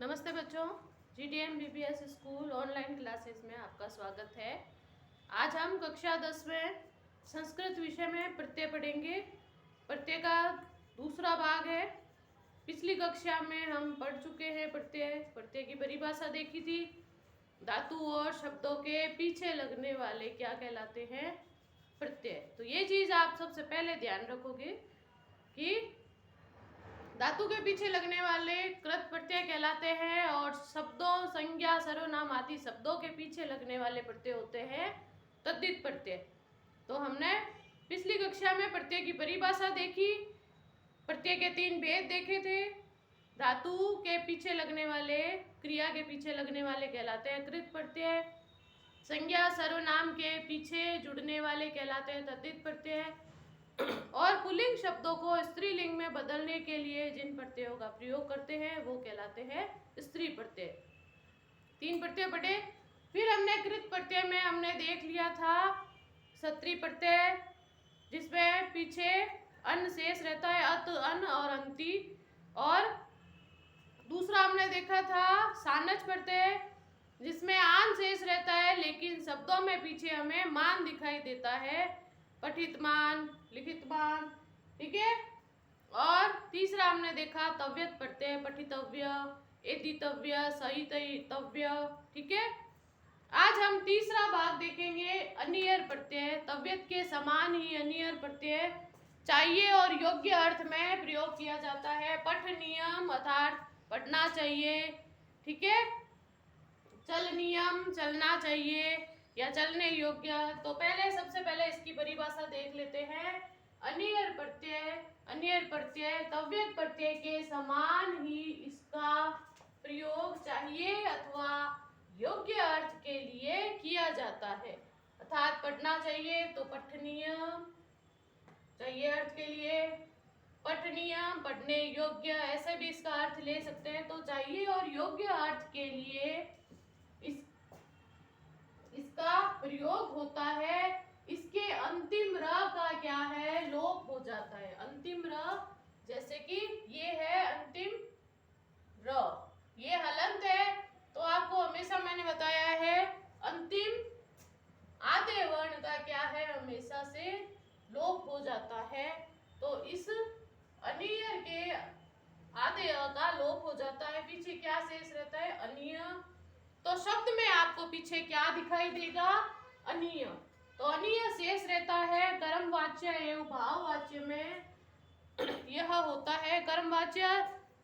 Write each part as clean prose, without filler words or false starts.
नमस्ते बच्चों, GTM BPS school online classes में आपका स्वागत है। आज हम कक्षा 10 में संस्कृत विषय में प्रत्यय पढ़ेंगे। प्रत्यय का दूसरा भाग है। पिछली कक्षा में हम पढ़ चुके हैं प्रत्यय की परिभाषा देखी थी। धातु और शब्दों के पीछे लगने वाले क्या कहलाते हैं? प्रत्यय। तो ये चीज़ आप सबसे पहले ध्यान रखोगे कि धातु के पीछे लगने वाले कृत प्रत्यय कहलाते हैं और शब्दों, संज्ञा, सर्वनाम आदि शब्दों के पीछे लगने वाले प्रत्यय होते हैं तद्धित प्रत्यय। तो हमने पिछली कक्षा में प्रत्यय की परिभाषा देखी, प्रत्यय के 3 भेद देखे थे। धातु के पीछे लगने वाले, क्रिया के पीछे लगने वाले कहलाते हैं कृत प्रत्यय। संज्ञा, सर्वनाम के पीछे जुड़ने वाले कहलाते हैं तद्धित प्रत्यय। और पुल्लिंग शब्दों को स्त्रीलिंग में बदलने के लिए जिन प्रत्ययों का प्रयोग करते हैं वो कहलाते हैं स्त्री प्रत्यय। 3 प्रत्यय पढ़े। फिर हमने कृत प्रत्यय में हमने देख लिया था सत्री प्रत्यय, जिसमें पीछे अन शेष रहता है, अत, अन और अंति। और दूसरा हमने देखा था सानच प्रत्यय, जिसमें आन शेष रहता है लेकिन शब्दों में पीछे हमें मान दिखाई देता है, पठित मान, लिखित मान। ठीक है। और तीसरा हमने देखा तव्यत प्रत्यय, पठितव्य, एदितव्य, सहितव्य। ठीक है। आज हम तीसरा भाग देखेंगे अनियर प्रत्यय। तव्यत के समान ही अनियर प्रत्यय चाहिए और योग्य अर्थ में प्रयोग किया जाता है। पठनीयम अर्थात पढ़ना चाहिए। ठीक है। चलनियम चलना चाहिए या चलने योग्य। तो सबसे पहले इसकी परिभाषा देख लेते हैं। अनियर प्रत्यय तव्यत प्रत्यय के समान ही इसका प्रयोग चाहिए अथवा योग्य अर्थ के लिए किया जाता है। अर्थात पढ़ना चाहिए तो पठनीयम, चाहिए अर्थ के लिए पठनीयम, पढ़ने योग्य, ऐसे भी इसका अर्थ ले सकते हैं। तो चाहिए और योग्य अर्थ के लिए इसका प्रयोग होता है। इसके अंतिम र का क्या है? लोप हो जाता है। अंतिम र, जैसे कि ये है अंतिम र, ये हलंत है। तो आपको हमेशा मैंने बताया है अंतिम आधे वर्ण का क्या है, हमेशा से लोप हो जाता है। तो इस अनियर के आधे अ का लोप हो जाता है। पीछे क्या शेष रहता है? अनिय। तो शब्द में आपको पीछे क्या दिखाई देगा? अनिय। तो अनिय शेष रहता है। कर्मवाच्य एवं भाववाच्य में यह होता है कर्मवाच्य,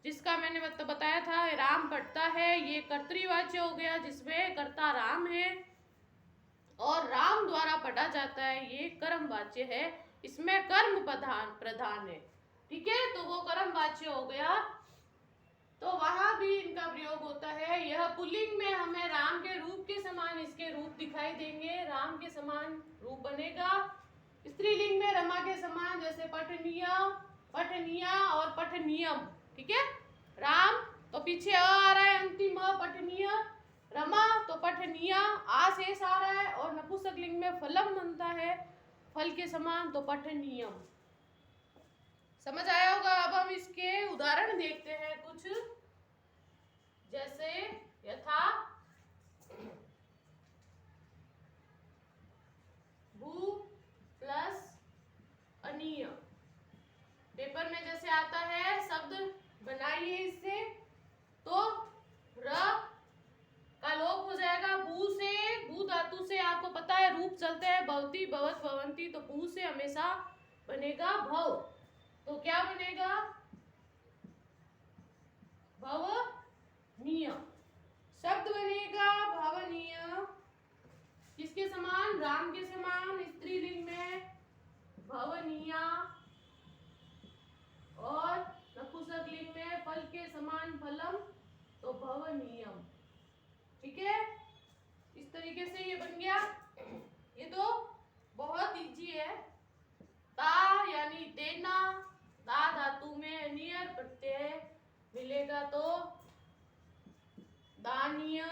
जिसका मैंने बताया था राम पढ़ता है, ये कर्तृवाच्य हो गया जिसमें कर्ता राम है और राम द्वारा पढ़ा जाता है, ये कर्मवाच्य है, इसमें कर्म प्रधान है। ठीक है। तो वो कर्मवाच्य हो गया, तो वहां भी इनका प्रयोग होता है। यह पुल्लिंग में हमें राम के रूप के समान इसके रूप दिखाई देंगे, राम के समान रूप बनेगा। स्त्रीलिंग में रमा के समान, जैसे पठनीय, पठनिया और पठनियम। ठीक है। राम तो पीछे अ आ रहा है, अंतिम अ, पठनीय। रमा तो पठनिया, आ शेष आ रहा है और नपुंसकलिंग में फलम बनता है, फल के समान, तो पठनियम। समझ आया होगा। अब हम इसके उदाहरण देखते हैं कुछ, जैसे यथा भू प्लस अनीय। पेपर में जैसे आता है शब्द बनाइए इससे, तो र का लोप हो जाएगा। भू से, भू धातु से आपको पता है रूप चलते हैं भवती, भवत, भवंती। तो भू से हमेशा बनेगा भव। तो क्या बनेगा? भवनीय। शब्द बनेगा भवनीय। किसके समान? राम के समान। स्त्रीलिंग में भवनीया और नपुंसकलिंग में फल के समान फलम, तो भवनीयम। ठीक है। इस तरीके से ये बन गया। ये तो बहुत इजी है। ता यानी देना, दा धातु में अनियर प्रत्यय मिलेगा तो दानीय,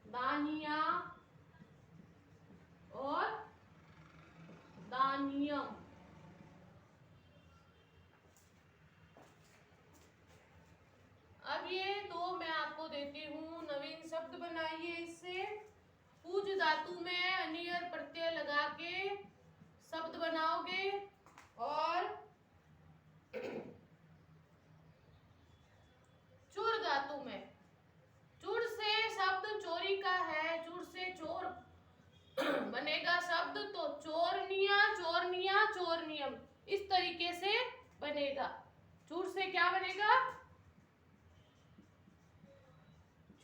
दानिया और दानियम। शब्द बनाइए इससे। पूज धातु में अनियर प्रत्यय लगा के शब्द बनाओगे और चुर धातु में, चुर से शब्द चोरी का है, चुर से चोर बनेगा शब्द, तो चोरनिया चोरनिया चोरनियम इस तरीके से बनेगा। चूर से क्या बनेगा?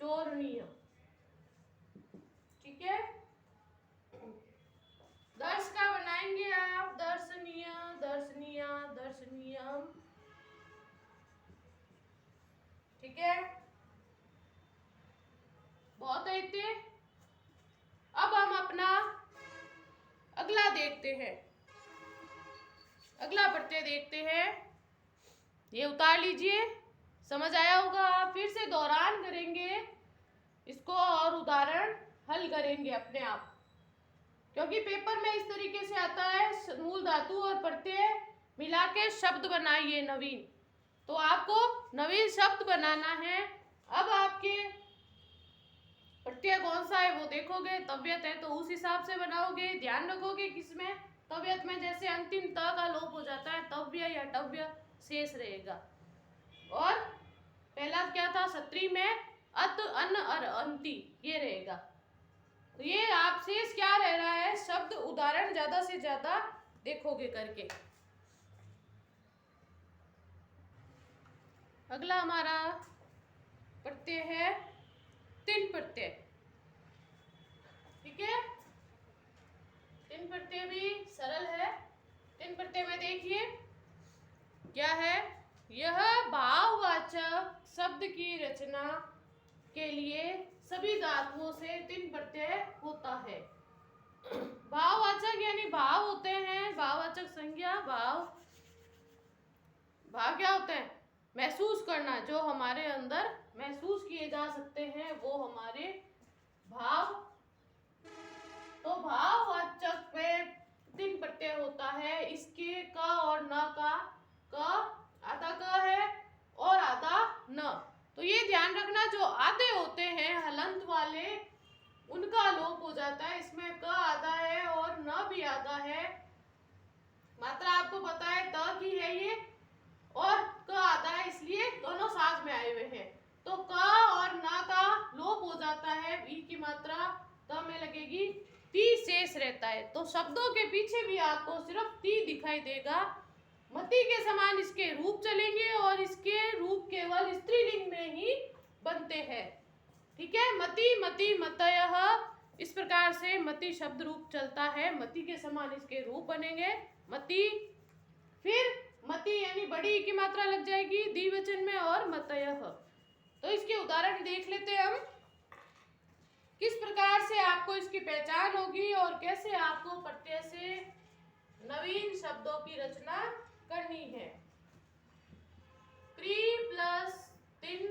चोरनियम। ठीक है। दर्श का बनाएंगे आप, दर्शनीय दर्शनीय दर्शनीयम। ठीक है, बहुत है इतने। अब हम अपना अगला देखते हैं, अगला प्रत्यय देखते हैं। ये उतार लीजिए, समझ आया होगा। आप फिर से दोहरान करेंगे इसको और उदाहरण हल करेंगे अपने आप, क्योंकि पेपर में इस तरीके से आता है मूल धातु और प्रत्यय मिला के शब्द बनाइए नवीन। तो आपको नवीन शब्द बनाना है। अब आपके प्रत्यय कौन सा है वो देखोगे, तबियत है तो उस हिसाब से बनाओगे। ध्यान रखोगे किसमें, तबियत में जैसे अंतिम त का लोप हो जाता है, तव्य या टव्य शेष रहेगा। और पहला क्या था, सत्री में अत अन और अंति ये रहेगा। तो ये आप शेष क्या रह रहा है, शब्द उदाहरण ज्यादा से ज्यादा देखोगे करके। अगला हमारा प्रत्यय है तिन प्रत्यय। ठीक है, तिन प्रत्यय भी सरल है। तिन प्रत्यय में देखिए क्या है, यह भाववाचक शब्द की रचना के लिए सभी धातुओं से तिन प्रत्यय होता है। भाववाचक यानी भाव होते हैं, भाववाचक संज्ञा, भाव क्या होते हैं, महसूस करना, जो हमारे अंदर महसूस किए जा सकते हैं वो हमारे भाव। तो भाववाचक में तिन प्रत्यय होता है। इसके क और न का, क आधा क है और आधा न। तो ये ध्यान रखना, जो आधे होते हैं हलंत वाले उनका लोप हो जाता है। इसमें क आधा है और न भी आधा है। मात्रा आपको पता है त की है ये और क आधा है, इसलिए दोनों साथ में आए हुए हैं। तो क और न का लोप हो जाता है, ई की मात्रा त में लगेगी, ती शेष रहता है। तो शब्दों के पीछे भी आपको सिर्फ ती दिखाई देगा। मति के समान इसके रूप चलेंगे और इसके रूप केवल स्त्रीलिंग में ही बनते हैं। ठीक है, मति मति मतयः इस प्रकार से मति शब्द रूप चलता है। मति के समान इसके रूप बनेंगे, मति। फिर मति यानी बड़ी की मात्रा लग जाएगी द्विवचन में, और मतयः। तो इसके उदाहरण देख लेते हैं हम, किस प्रकार से आपको इसकी पहचान होगी और कैसे आपको प्रत्यय से नवीन शब्दों की रचना करनी है। क्री प्लस तिन,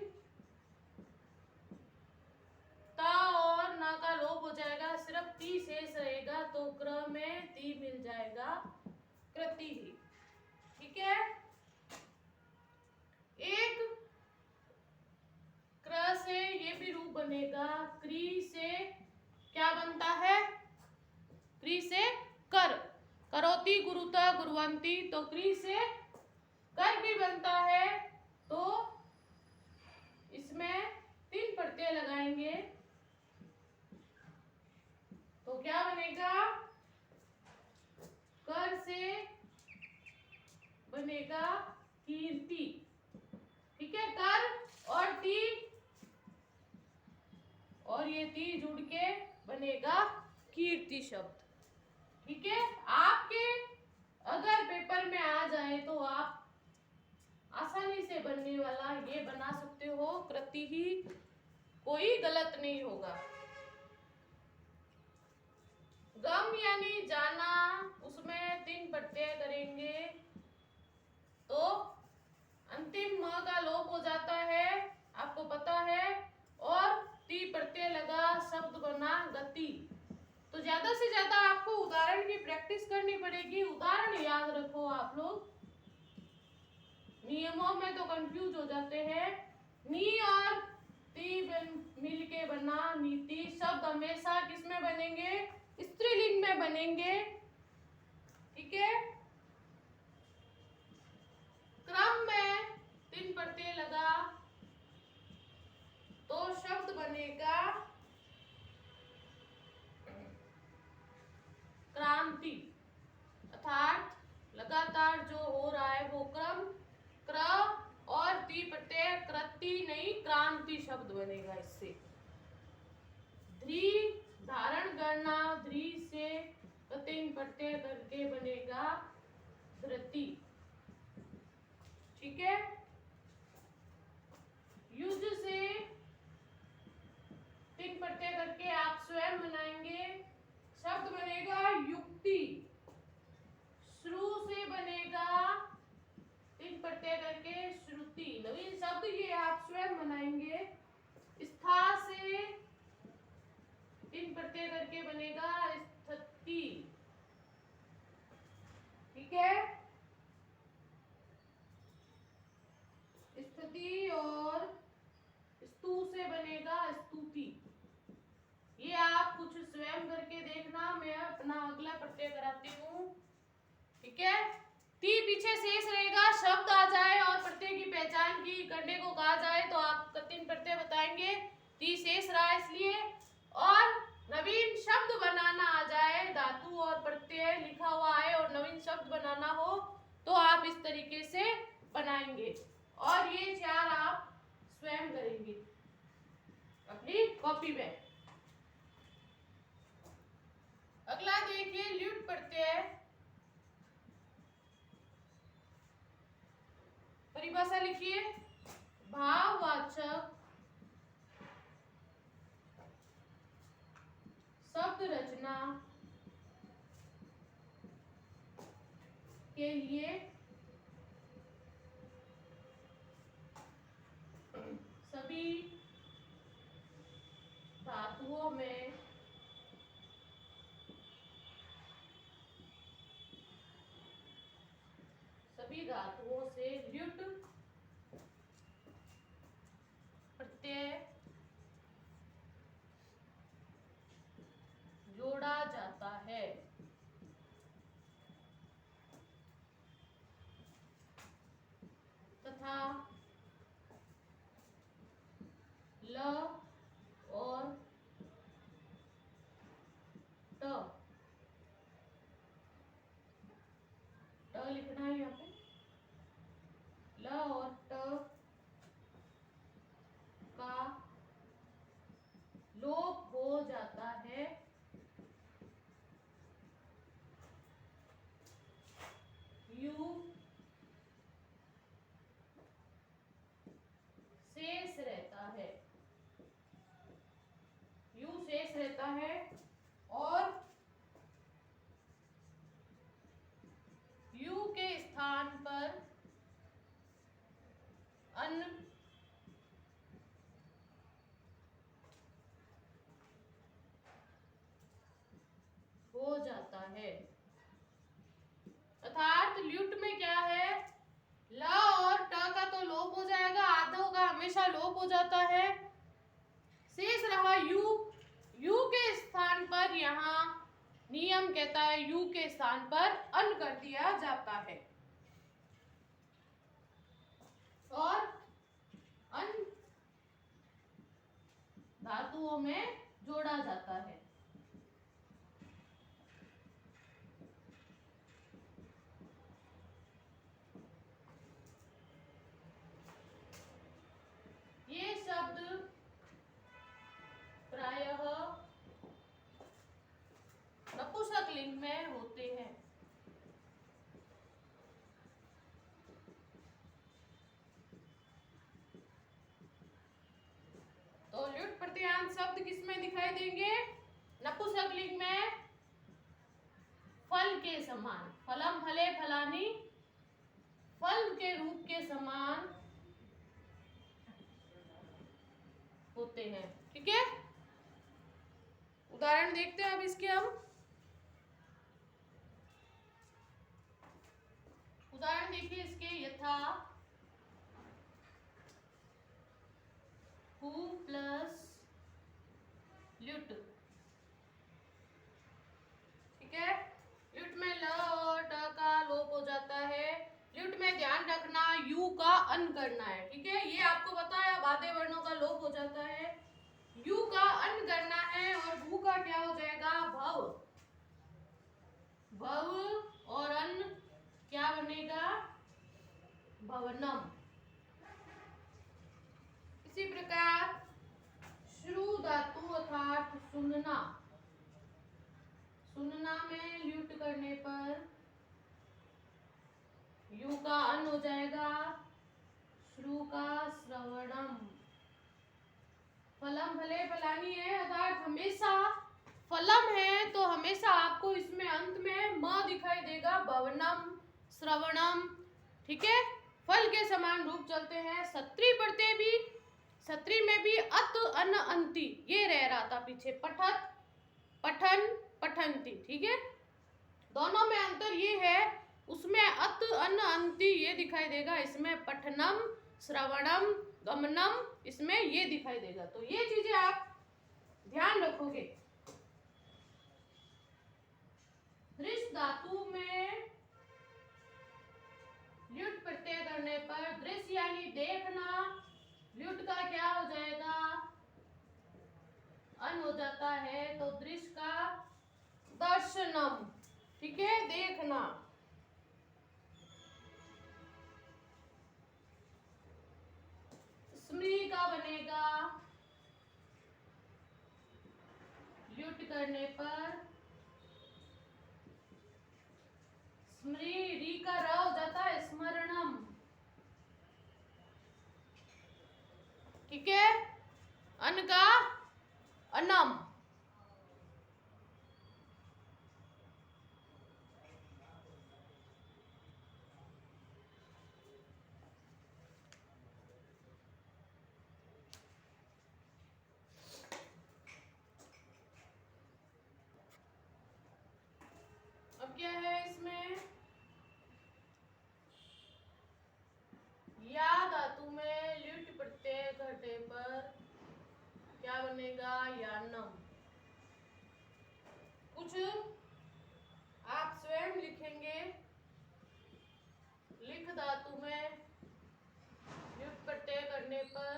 ता और ना का लोप हो जाएगा, सिर्फ ती शेष रहेगा, तो क्र में ती मिल जाएगा, कृति ही। ठीक है, एक क्र से ये भी रूप बनेगा। क्री से क्या बनता है, क्री से कर, करोति गुरुता गुरुवंती, तो क्री से कर भी बनता है। तो इसमें तीन प्रत्यय लगाएंगे तो क्या बनेगा, कर से बनेगा कीर्ति। ठीक है, कर और ती और ये ती जुड़ के बनेगा कीर्ति शब्द। ठीक है, आपके अगर पेपर में आ जाए तो आप आसानी से बनने वाला ये बना सकते हो, कृति ही, कोई गलत नहीं होगा। गम यानी जाना, उसमें तीन प्रत्यय करेंगे तो अंतिम म का लोप हो जाता है, आपको पता है, और ती प्रत्यय लगा, शब्द बना गति। तो ज्यादा से ज्यादा आपको उदाहरण की प्रैक्टिस करनी पड़ेगी। उदाहरण याद रखो आप लोग, नियमों में तो कंफ्यूज हो जाते हैं। नी और मिल के बना नीति शब्द हमेशा किसमें बनेंगे? स्त्रीलिंग में बनेंगे। ठीक है। क्रम में 3 प्रत्यय लगा तो शब्द बनेगा क्रांति, अर्थात लगातार जो हो रहा है वो क्रम, क्र और ती प्रत्यय कृति नहीं क्रांति शब्द बनेगा। इससे ध्री धारण करना, ध्री से 3 प्रत्यय करके बनेगा धृति। ठीक है। युज से 3 प्रत्यय करके आप स्वयं बनाएंगे, शब्द बनेगा युक्ति। श्रु से बनेगा 3 प्रत्यय करके श्रुति, नवीन शब्द ये आप स्वयं बनाएंगे। स्था से 3 प्रत्यय करके बनेगा स्थिति। ठीक है। स्थिति और स्तु से बनेगा स्तुति। ये आप कुछ स्वयं करके देखना, मैं अपना अगला प्रत्यय कराती हूँ। ठीक है। ती पीछे शेष रहेगा, शब्द आ जाए और प्रत्यय की पहचान की करने को कहा जाए तो आप 3 प्रत्यय बताएंगे। ती शेष रहा इसलिए, और नवीन शब्द बनाना आ जाए, धातु और प्रत्यय लिखा हुआ है और नवीन शब्द बनाना हो तो आप इस तरीके से बनाएंगे। और ये 4 आप स्वयं करेंगे अपनी कॉपी में। अगला देखिए ल्युट प्रत्यय। परिभाषा लिखिए, भाववाचक शब्द रचना के लिए सभी धातुओं में से ल्युट प्रत्यय जोड़ा जाता है। तथा ल और ट लिखना है यहाँ पे, ल और ट का लोप हो जाता है यू शेष रहता है, यू शेष रहता है और यू के स्थान पर अन हो जाता है। अर्थात ल्युट में क्या है, ल और ट का तो लोप हो जाएगा, आधों का हमेशा लोप हो जाता है। शेष रहा यू, यू के स्थान पर यहाँ नियम कहता है यू के स्थान पर अन कर दिया जाता है और अन धातुओं में जोड़ा जाता है। ये शब्द प्रायः नपुंसकलिंग में होते हैं। तो ल्युट प्रत्ययान्त शब्द किसमें दिखाई देंगे, नपुंसकलिंग में फल के समान, फलम फले फलानी, फल के रूप के समान होते हैं। ठीक है। उदाहरण देखते हैं अब इसके। हम उदाहरण देखिए इसके, यथा, अन करना है, ठीक है। ये आपको पता है, अब आधे वर्णों का लोप हो जाता है। यू का अन करना है और भू का क्या हो जाएगा, भव। भव और अन क्या बनेगा, भवनम। इसी प्रकार श्रु धातु अर्थात सुनना, सुनना में ल्यूट करने पर यू का अन हो जाएगा, श्रु का श्रवणम। फलम भले फलानी है, अर्थात हमेशा फलम है तो हमेशा आपको इसमें अंत में म दिखाई देगा, भवनम, श्रवणम, ठीक है। फल के समान रूप चलते हैं। सत्री पढ़ते भी, सत्री में भी अत अन अंति ये रह रहा था पीछे, पठत, पठन, पठंती, ठीक है। दोनों में अंतर ये है, उसमें अत अन अंति ये दिखाई देगा, इसमें पठनम, श्रवणम, गमनम, इसमें ये दिखाई देगा। तो ये चीजें आप ध्यान रखोगे। दृश्य धातु में ल्युट प्रत्यय करने पर दृश्य यानी देखना, ल्युट का क्या हो जाएगा, अन हो जाता है, तो दृश्य का दर्शनम, ठीक है, देखना। स्मृ का बनेगा ल्युट करने पर स्मृ, री का र हो जाता है स्मरणम, ठीक है। अन का अनम। अब क्या है इसमें, या धातु में ल्युट प्रत्यय घटे पर क्या बनेगा, यानम। कुछ आप स्वयं लिखेंगे। लिख धातु में ल्युट प्रत्यय करने पर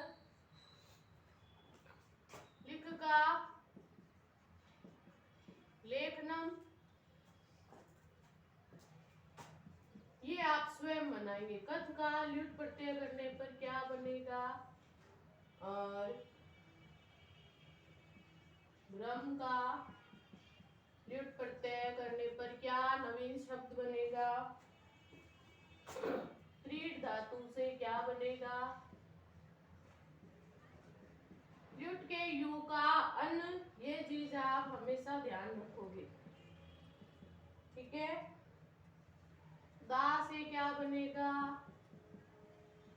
लिख का लेखनम, ये आप स्वयं बनाएंगे। कथ का ल्युट प्रत्यय करने पर क्या बनेगा, और ब्रह्म का ल्युट प्रत्यय करने पर क्या नवीन शब्द बनेगा, क्रीड धातु से क्या बनेगा, ल्युट के यू का अन, ये चीज आप हमेशा ध्यान रखोगे, ठीक है। दा से क्या बनेगा,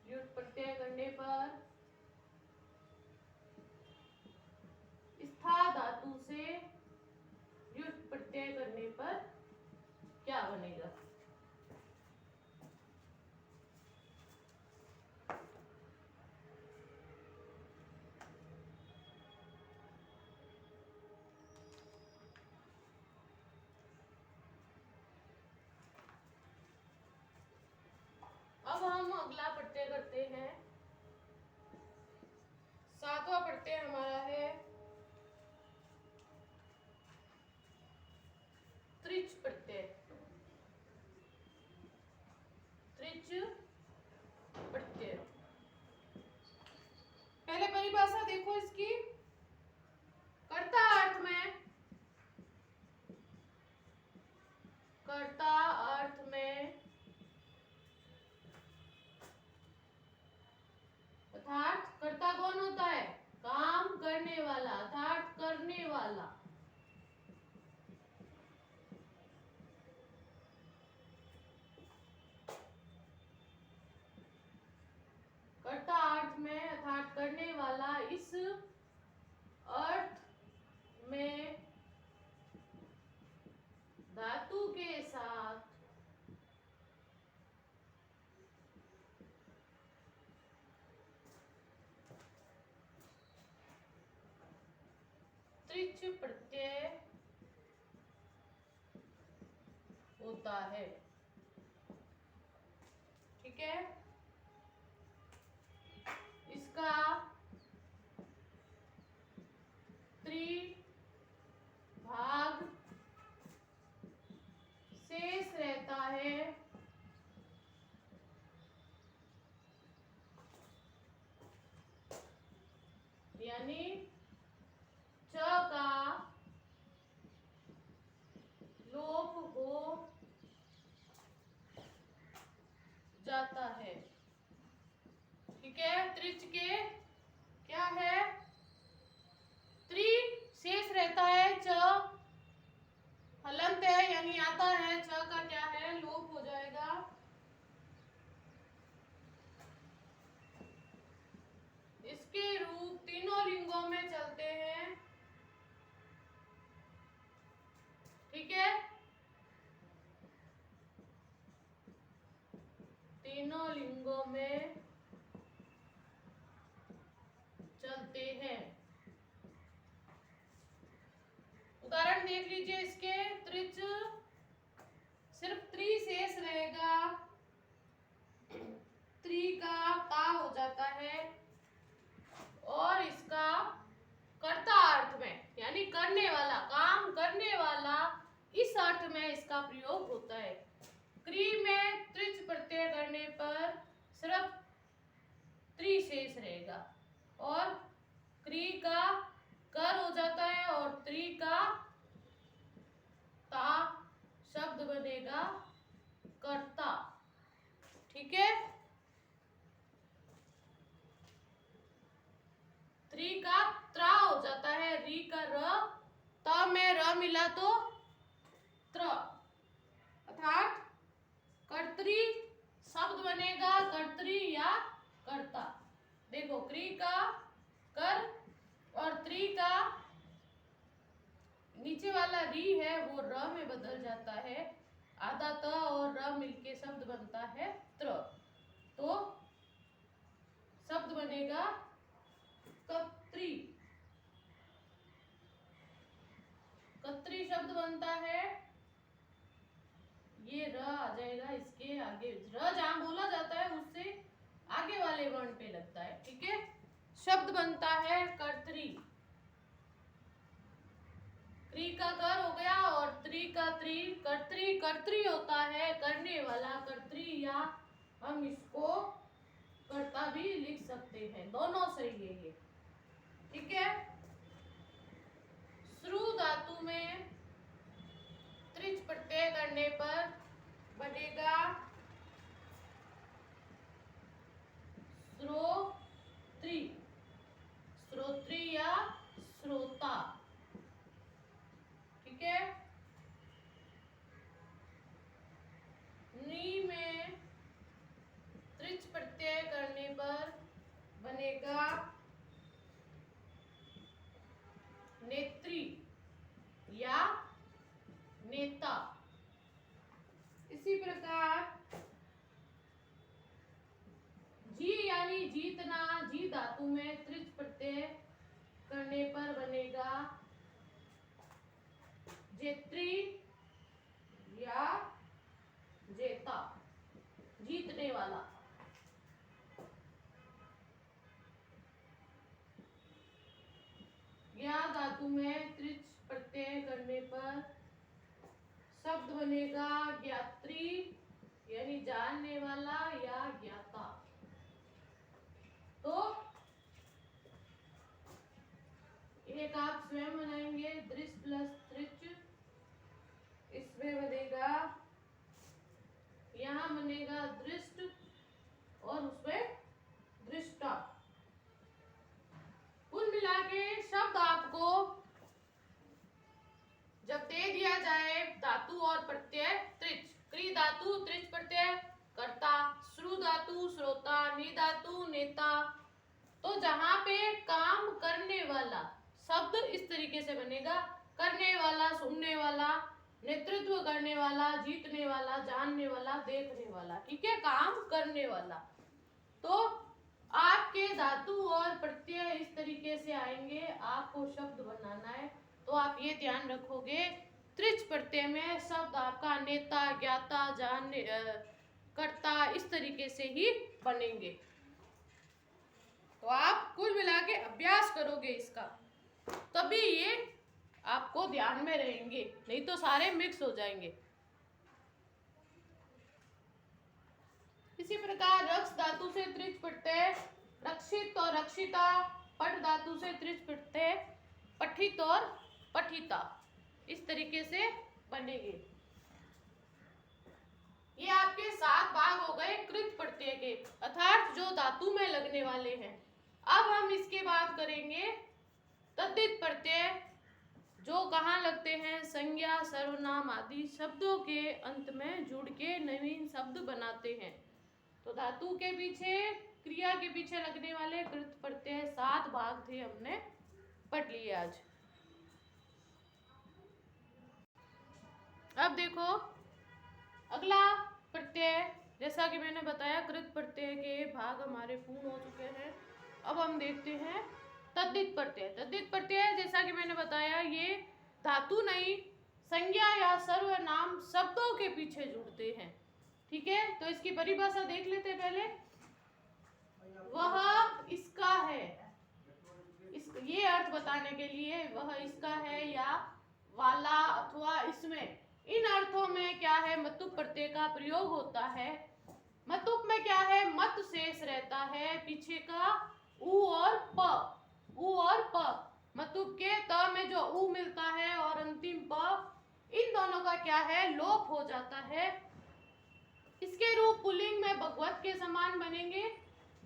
ल्युट प्रत्यय करने पर स्था धातु से ल्युट प्रत्यय करने पर क्या बनेगा, अब हम अगला प्रत्यय करते हैं। सातवां प्रत्यय हमारा है त्रिच प्रत्यय। त्रिच प्रत्यय, पहले परिभाषा देखो इसकी। कर्ता अर्थ में, कर्ता अर्थ में अर्थात कर्ता कौन होता है, काम करने वाला, अर्थात करने वाला। कर्ता अर्थ में अर्थात करने वाला, इस अर्थ में धातु के साथ त्रिच प्रत्यय होता है, ठीक है। यानी च का लोप हो जाता है। ठीक है, त्रिच के क्या है, त्रि शेष रहता है, च हलंत है यानी आता है, च का क्या है, लोप हो जाएगा। इसके रूप तीनों लिंगों में चलते हैं। ठीक है, तीनों लिंगों में चलते हैं। उदाहरण देख लीजिए इसके, त्रिच सिर्फ त्रि शेष रहेगा, त्रि का ता हो जाता है, और इसका कर्ता अर्थ में यानी करने वाला, काम करने वाला, इस अर्थ में इसका प्रयोग होता है। क्री में त्रिच प्रत्यय करने पर सिर्फ त्रि शेष रहेगा, और क्री का कर हो जाता है, और त्रि का ता शब्द बनेगा कर्ता। ठीक है, त्रि का त्रा हो जाता है, री का र, त में र मिला तो त्र, अर्थात कर्तरी शब्द बनेगा, कर्तरी या कर्ता। देखो, क्री का कर और त्रि का नीचे वाला री है वो र में बदल जाता है, आधा त और र मिलके शब्द बनता है त्र, तो शब्द बनेगा कत्री। कत्री शब्द बनता है, ये र आ जाएगा इसके आगे, र जहां बोला जाता है उससे आगे वाले वर्ण पे लगता है। ठीक है, शब्द बनता है कर्तरी। क्री का कर हो गया, और त्रि का त्रि, कर्तरी, कर्तरी होता है करने वाला, कर्तरी, या हम इसको कर्ता भी लिख सकते हैं, दोनों सही है ये। ठीक है, श्रु धातु में त्रिच प्रत्यय करने पर बनेगा श्रोत्री, श्रोत्री या श्रोता। ठीक है, नी में त्रिच प्रत्यय करने पर बनेगा नेत्री या नेता। इसी प्रकार जी यानी जीतना, जी धातु में त्रिच प्रत्यय करने पर बनेगा जेत्री या जेता, जीतने वाला। या धातु में त्रिच प्रत्यय करने पर शब्द बनेगा ज्ञात्री यानी जानने वाला या ज्ञाता। तो एक आप स्वयं बनाएंगे, दृश्य प्लस त्रिच, इसमें बनेगा, यहाँ बनेगा दृष्ट और उसमें दृष्टा। कुल मिला के शब्द आपको जब दे दिया जाए धातु और प्रत्यय त्रिच, क्री धातु त्रिच प्रत्यय कर्ता, श्रु धातु श्रोता, नी धातु नेता, तो जहां पे काम करने वाला शब्द इस तरीके से बनेगा, करने वाला, सुनने वाला, नेतृत्व करने वाला, जीतने वाला, जानने वाला, देखने वाला। ठीक है, काम करने वाला। तो आपके धातु और प्रत्यय इस तरीके से आएंगे, आपको शब्द बनाना है तो आप ये ध्यान रखोगे, त्रिच प्रत्यय में शब्द आपका नेता, ज्ञाता, जानने, कर्ता, इस तरीके से ही बनेंगे। तो आप कुल मिला के अभ्यास करोगे इसका, तभी ये आपको ध्यान में रहेंगे, नहीं तो सारे मिक्स हो जाएंगे। इसी प्रकार रक्ष धातु से त्रिच प्रत्यय रक्षित और रक्षिता, पठ धातु से त्रिच प्रत्यय पठित और पठिता, इस तरीके से बनेंगे। ये आपके 7 भाग हो गए कृत प्रत्यय के, अर्थात जो धातु में लगने वाले हैं। अब हम इसके बाद करेंगे तद्धित प्रत्यय, जो कहाँ लगते हैं, संज्ञा सर्वनाम आदि शब्दों के अंत में जुड़ के नवीन शब्द बनाते हैं। तो धातु के पीछे, क्रिया के पीछे लगने वाले कृत प्रत्यय 7 भाग थे, हमने पढ़ लिए आज। अब देखो अगला प्रत्यय, जैसा कि मैंने बताया कृत प्रत्यय के भाग हमारे पूर्ण हो चुके हैं। अब हम देखते हैं तद्धित प्रत्यय। तद्धित प्रत्यय जैसा कि मैंने बताया, ये धातु नहीं, संज्ञा या सर्वनाम शब्दों के पीछे जुड़ते हैं। ठीक है, तो इसकी परिभाषा देख लेते हैं पहले। वह इसका है, ये अर्थ बताने के लिए वह इसका है या वाला अथवा इसमें, इन अर्थों में क्या है, मतुप प्रत्यय का प्रयोग होता है। मतुप में क्या है, मत शेष रहता है, पीछे का उ और प, उ और प, मतुप के त में जो उ मिलता है और अंतिम प, इन दोनों का क्या है, लोप हो जाता है। इसके रूप पुल्लिंग में भगवत के समान बनेंगे,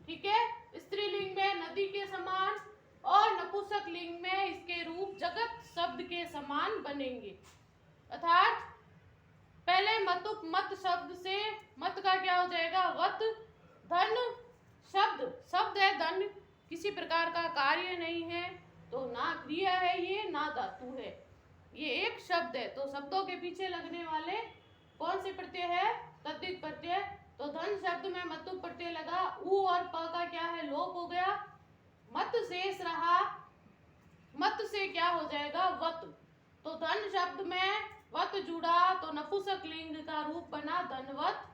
ठीक है, स्त्रीलिंग में नदी के समान, और नपुंसक लिंग में इसके रूप जगत शब्द के समान बनेंगे। अर्थात पहले मतुप मत शब्द से मत का क्या हो जाएगा, वत, धन शब्द, शब्द है, धन किसी प्रकार का कार्य नहीं है, तो ना क्रिया है ये, ना धातु है, ये एक शब्द है। तो शब्दों के पीछे लगने वाले कौन से प्रत्यय है, तद्धित प्रत्यय। तो धन शब्द में मतुप प्रत्यय लगा, उ और प का क्या है, लोप हो गया, मत शेष रहा, मत से क्या हो जाएगा, वत। तो धन शब्द में वत जुड़ा तो नपुंसक लिंग का रूप बना धनवत,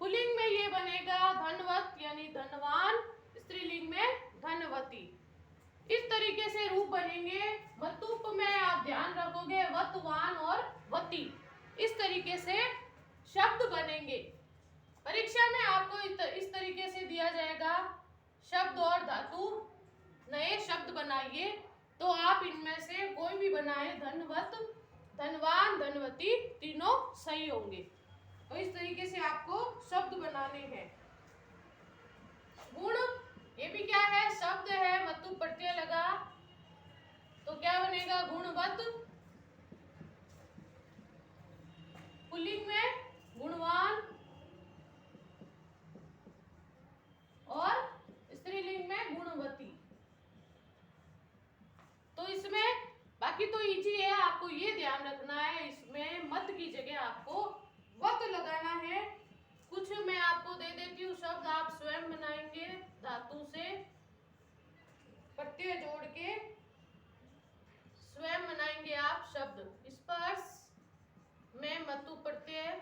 पुल्लिंग में ये बनेगा धनवत यानी धनवान, स्त्रीलिंग में धनवती। इस तरीके से रूप बनेंगे। मतुप में आप ध्यान रखोगे वतवान और वती, इस तरीके से शब्द बनेंगे। परीक्षा में आपको इस तरीके से दिया जाएगा, शब्द और धातु, नए शब्द बनाइए, तो आप इनमें से कोई भी बनाए, धनवत, धनवान, धनवती, तीनों सही होंगे। तो इस तरीके से आपको शब्द बनाने हैं। गुण, ये भी क्या है, शब्द है, मतुप प्रत्यय लगा, तो क्या बनेगा, गुणवत, पुल्लिंग में गुणवान, और स्त्रीलिंग में गुणवती। तो इसमें बाकी तो इजी है, आपको ये ध्यान रखना है, इसमें मत की जगह आपको वत लगाना है। कुछ मैं आपको दे देती हूँ शब्द, आप स्वयं बनाएंगे, धातु से प्रत्यय जोड़ के स्वयं बनाएंगे आप शब्द। स्पर्श में मतुप प्रत्यय,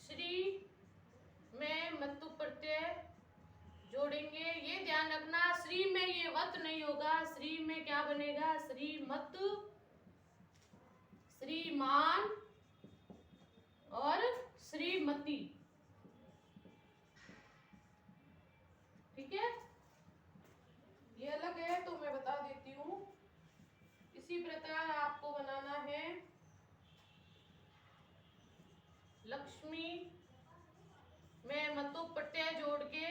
श्री में मतुप प्रत्यय जोड़ेंगे। ये ध्यान रखना, श्री में ये वत नहीं होगा, श्री में क्या बनेगा, श्रीमत, श्रीमान और श्रीमती। ठीक है, ये अलग है तो मैं बता देती हूँ। इसी प्रकार आपको बनाना है लक्ष्मी में मतुप प्रत्यय जोड़ के,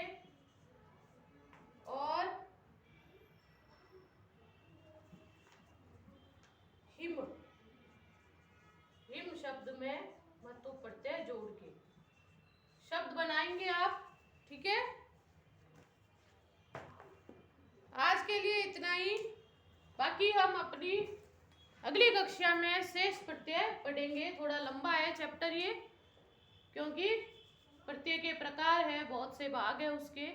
और हिम, हिम शब्द में मतुप प्रत्यय जोड़ के शब्द बनाएंगे आप। ठीक है, आज के लिए इतना ही, बाकी हम अपनी अगली कक्षा में शेष प्रत्यय पढ़ेंगे। थोड़ा लंबा है चैप्टर ये, क्योंकि प्रत्यय के प्रकार है, बहुत से भाग है उसके,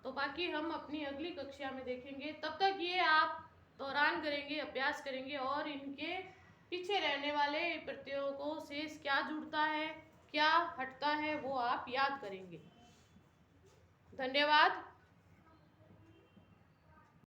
तो बाकी हम अपनी अगली कक्षा में देखेंगे। तब तक ये आप दोहरान करेंगे, अभ्यास करेंगे, और इनके पीछे रहने वाले प्रत्ययों को शेष क्या जुड़ता है, क्या हटता है, वो आप याद करेंगे। धन्यवाद।